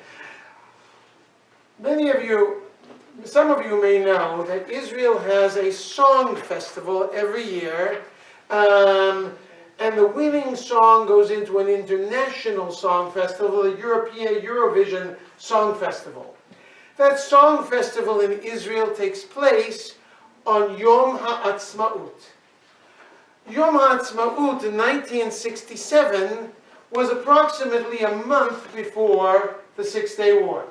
Some of you may know that Israel has a song festival every year, and and the winning song goes into an international song festival, the European Eurovision Song Festival. That song festival in Israel takes place on Yom HaAtzmaut. Yom HaAtzmaut in 1967 was approximately a month before the Six-Day War,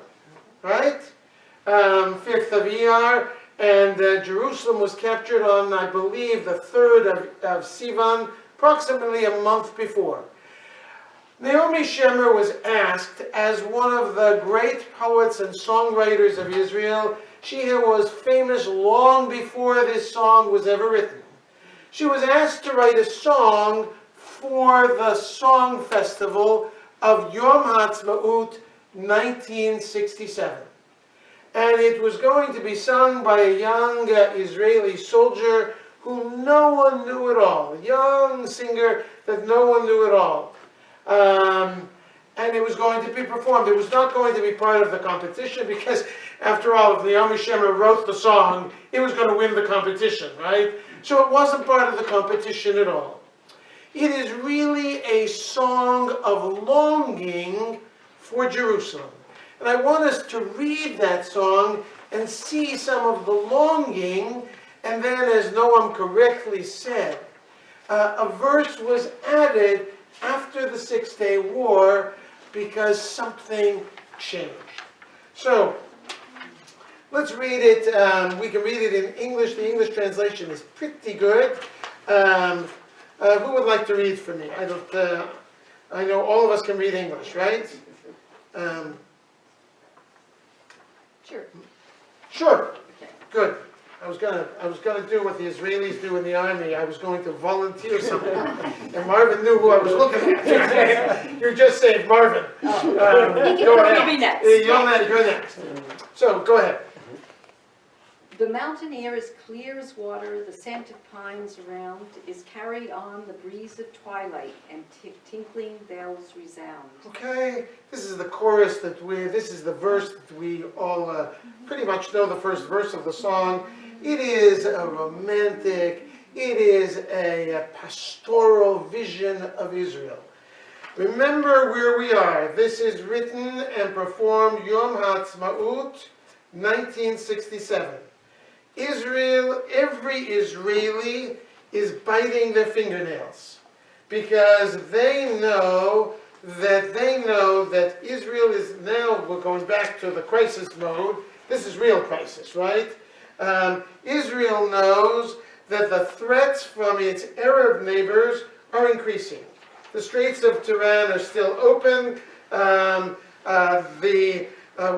right? 5th of Iyar, and Jerusalem was captured on, I believe, the 3rd of Sivan, approximately a month before. Naomi Shemer was asked, as one of the great poets and songwriters of Israel, she was famous long before this song was ever written. She was asked to write a song for the song festival of Yom HaAtzmaut 1967. And it was going to be sung by a young Israeli soldier who no one knew at all, a young singer that no one knew at all. And it was going to be performed. It was not going to be part of the competition because, after all, if Naomi Shemer wrote the song, it was going to win the competition, right? So it wasn't part of the competition at all. It is really a song of longing for Jerusalem. And I want us to read that song and see some of the longing, and then, as Noam correctly said, a verse was added after the Six-Day War because something changed. So, let's read it. We can read it in English. The English translation is pretty good. Who would like to read for me? I know all of us can read English, right? Sure. Sure. Good. I was gonna do what the Israelis do in the army. I was going to volunteer something, and Marvin knew who I was looking at. You just saved Marvin. Go ahead. You'll be next. You're next. So go ahead. The mountain air is clear as water, the scent of pines around is carried on the breeze of twilight, and tinkling bells resound. Okay, this is the chorus this is the verse that we all pretty much know the first verse of the song. It is a romantic, it is a pastoral vision of Israel. Remember where we are. This is written and performed Yom HaAtzmaut, 1967. Israel, every Israeli is biting their fingernails because they know that Israel is now, we're going back to the crisis mode. This is real crisis, right? Israel knows that the threats from its Arab neighbors are increasing. The Straits of Tiran are still open.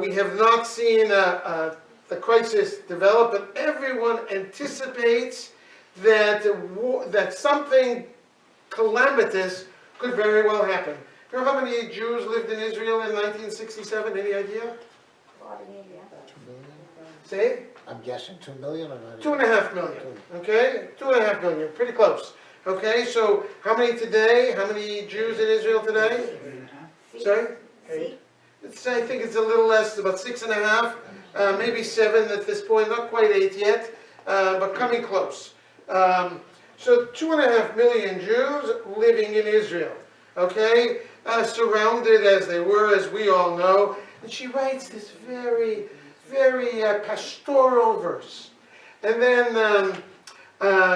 We have not seen the crisis develop, but everyone anticipates that something calamitous could very well happen. You know how many Jews lived in Israel in 1967? Any idea? Say? I'm guessing 2 million or not? 2.5 million. Okay? 2.5 million. Pretty close. Okay, so how many today? How many Jews in Israel today? Sorry? I think it's a little less, about 6.5. Maybe 7 at this point, not quite 8 yet, but coming close. So 2.5 million Jews living in Israel, okay? Surrounded as they were, as we all know. And she writes this very, very pastoral verse. And then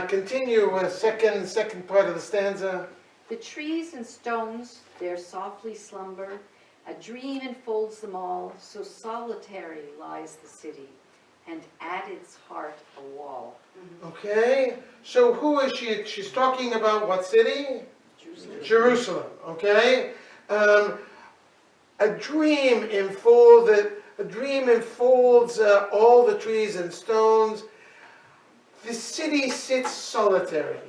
continue second part of the stanza. The trees and stones there softly slumber, a dream enfolds them all, so solitary lies the city, and at its heart a wall. Okay, so who is she? She's talking about what city? Jerusalem, okay? A dream enfolds all the trees and stones. The city sits solitary.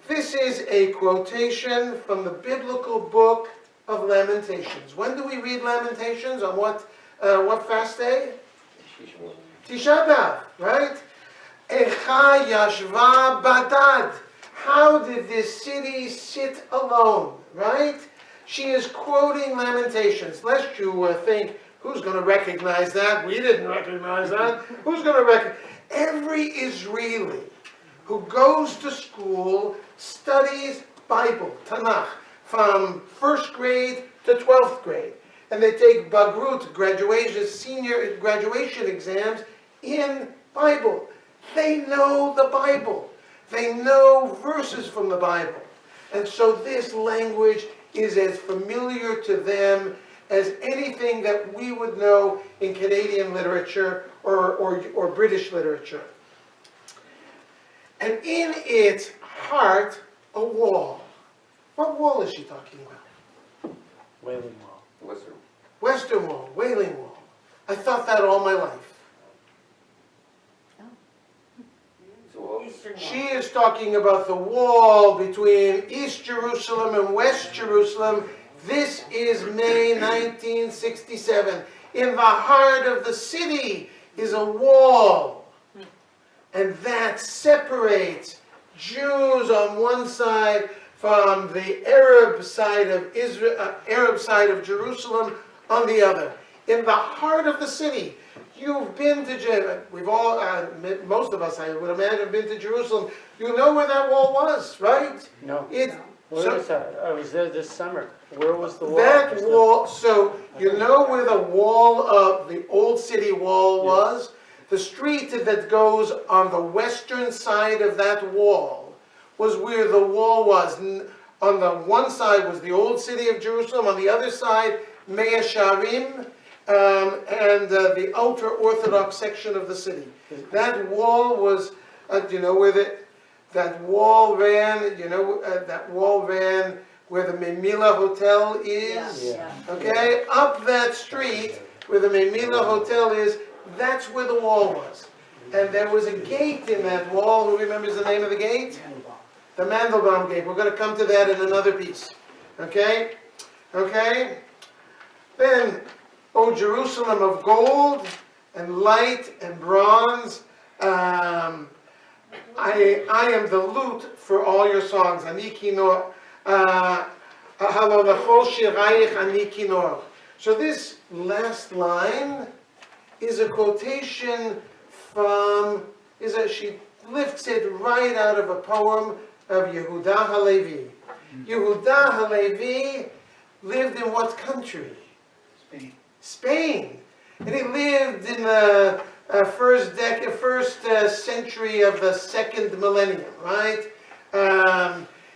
This is a quotation from the biblical book of Lamentations. When do we read Lamentations? On what fast day? Tisha B'Av, right? Echa yashva badad. How did this city sit alone, right? She is quoting Lamentations. Lest you think, who's going to recognize that? We didn't recognize that. Who's going to recognize? Every Israeli who goes to school, studies Bible, Tanakh, from 1st grade to 12th grade. And they take Bagrut, senior graduation exams in Bible. They know the Bible. They know verses from the Bible. And so this language is as familiar to them as anything that we would know in Canadian literature or British literature. And in its heart, a wall. What wall is she talking about? Wailing Wall. Western Wall, Wailing Wall. I thought that all my life. She is talking about the wall between East Jerusalem and West Jerusalem. This is May 1967. In the heart of the city is a wall. And that separates Jews on one side from the Arab side of Jerusalem on the other. In the heart of the city. You've been to Jerusalem. We've all, most of us, I would imagine, have been to Jerusalem. You know where that wall was, right? No. Where was that? I was there this summer. Where was the wall? That wall, so you know where the wall of the old city wall was? The street that goes on the western side of that wall was where the wall was. On the one side was the old city of Jerusalem. On the other side, Mea Sharim. And the ultra-Orthodox section of the city. That wall was, do you know where that wall ran, that wall ran where the Memila Hotel is? Yeah. Okay, up that street where the Memila Hotel is, that's where the wall was. And there was a gate in that wall. Who remembers the name of the gate? The Mandelbaum Gate. We're going to come to that in another piece. Okay? Okay? Then, O Jerusalem of gold and light and bronze, I am the lute for all your songs. Ani kinor, halalachol shirayich ani kinor. So this last line is a quotation from, she lifts it right out of a poem of Yehuda Halevi. Yehuda Halevi lived in what country? Spain. And he lived in the first century of the second millennium, right?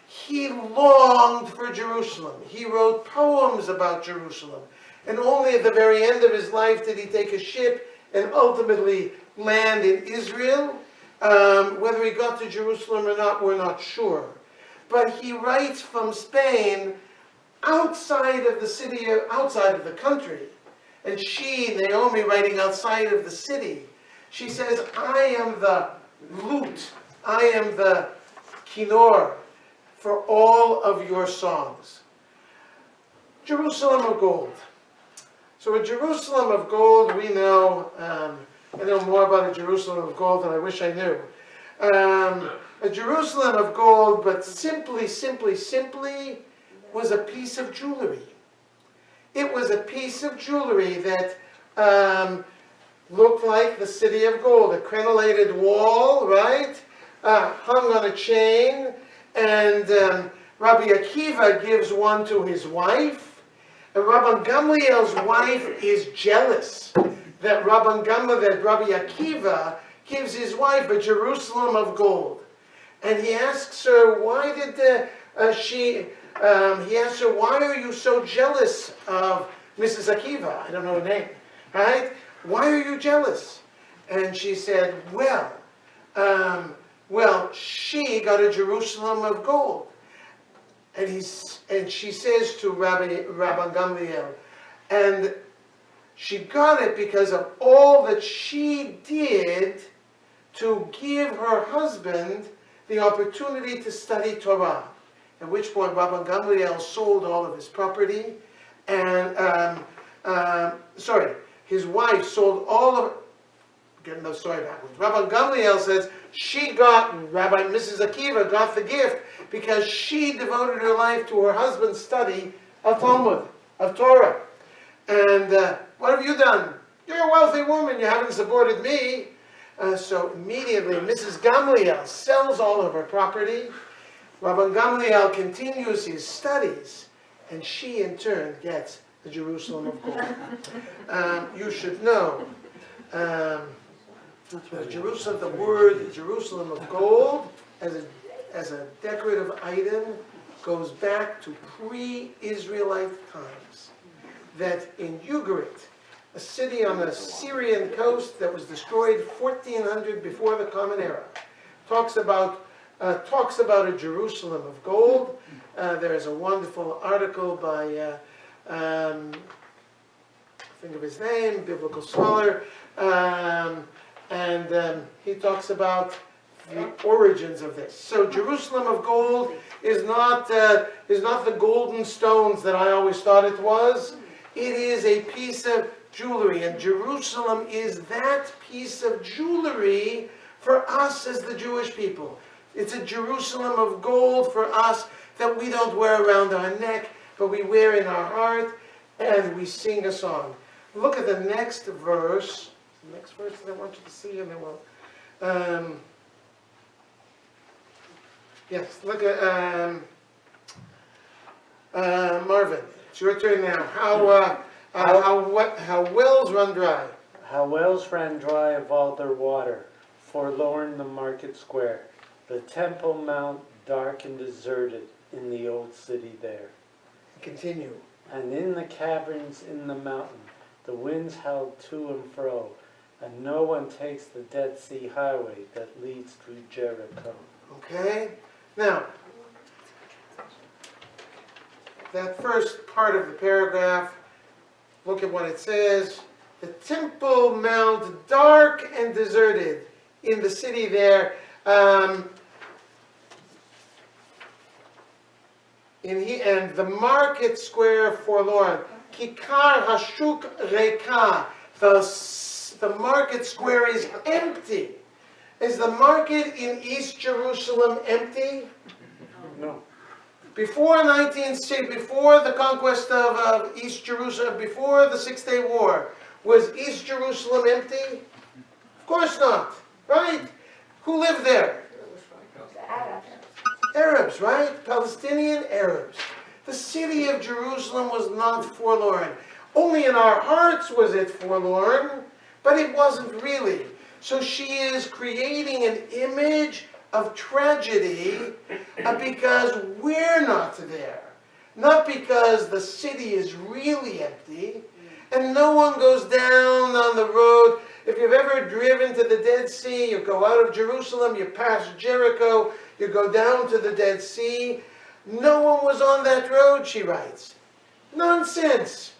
He longed for Jerusalem. He wrote poems about Jerusalem. And only at the very end of his life did he take a ship and ultimately land in Israel. Whether he got to Jerusalem or not, we're not sure. But he writes from Spain, outside of the city, outside of the country. And she, Naomi, writing outside of the city, she says, I am the lute, I am the kinor for all of your songs. Jerusalem of gold. So a Jerusalem of gold, we know, I know more about a Jerusalem of gold than I wish I knew. A Jerusalem of gold, but simply was a piece of jewelry. It was a piece of jewelry that looked like the city of gold, a crenellated wall, right? Hung on a chain, and Rabbi Akiva gives one to his wife, and Rabban Gamliel's wife is jealous that Rabbi Akiva gives his wife a Jerusalem of gold. And he asks her, why did he asked her, why are you so jealous of Mrs. Akiva? I don't know her name, right? Why are you jealous? And she said, well, she got a Jerusalem of gold. And she says to Rabbi Gamliel, and she got it because of all that she did to give her husband the opportunity to study Torah. At which point Rabban Gamliel sold all of his property, and his wife sold all of. Getting the story backwards. Rabban Gamliel says Mrs. Akiva got the gift because she devoted her life to her husband's study of Talmud, of Torah. And what have you done? You're a wealthy woman. You haven't supported me. So immediately, Mrs. Gamliel sells all of her property. Rabban Gamliel continues his studies, and she in turn gets the Jerusalem of gold. You should know, the word Jerusalem of gold as a decorative item goes back to pre-Israelite times. That in Ugarit, a city on the Syrian coast that was destroyed 1400 before the Common Era, talks about a Jerusalem of gold. There is a wonderful article by, think of his name, biblical scholar, and he talks about the origins of this. So Jerusalem of gold is not the golden stones that I always thought it was. It is a piece of jewelry, and Jerusalem is that piece of jewelry for us as the Jewish people. It's a Jerusalem of gold for us that we don't wear around our neck, but we wear in our heart, and we sing a song. Look at the next verse. The next verse that I want you to see, and then we'll... yes, look at... Marvin, it's your turn now. How wells run dry. How wells ran dry of all their water, forlorn the market square, the Temple Mount dark and deserted in the old city there. Continue. And in the caverns in the mountain, the winds howled to and fro, and no one takes the Dead Sea highway that leads through Jericho. Okay? Now, that first part of the paragraph, look at what it says. The Temple Mount dark and deserted in the city there. And the market square forlorn. Kikar Hashuk Reka. The market square is empty. Is the market in East Jerusalem empty? No. Before before the conquest of East Jerusalem, before the 6-Day War, was East Jerusalem empty? Of course not, right? Who lived there? Arabs, right? Palestinian Arabs. The city of Jerusalem was not forlorn. Only in our hearts was it forlorn, but it wasn't really. So she is creating an image of tragedy because we're not there. Not because the city is really empty, and no one goes down on the road. If you've ever driven to the Dead Sea, you go out of Jerusalem, you pass Jericho, you go down to the Dead Sea. No one was on that road, she writes. Nonsense.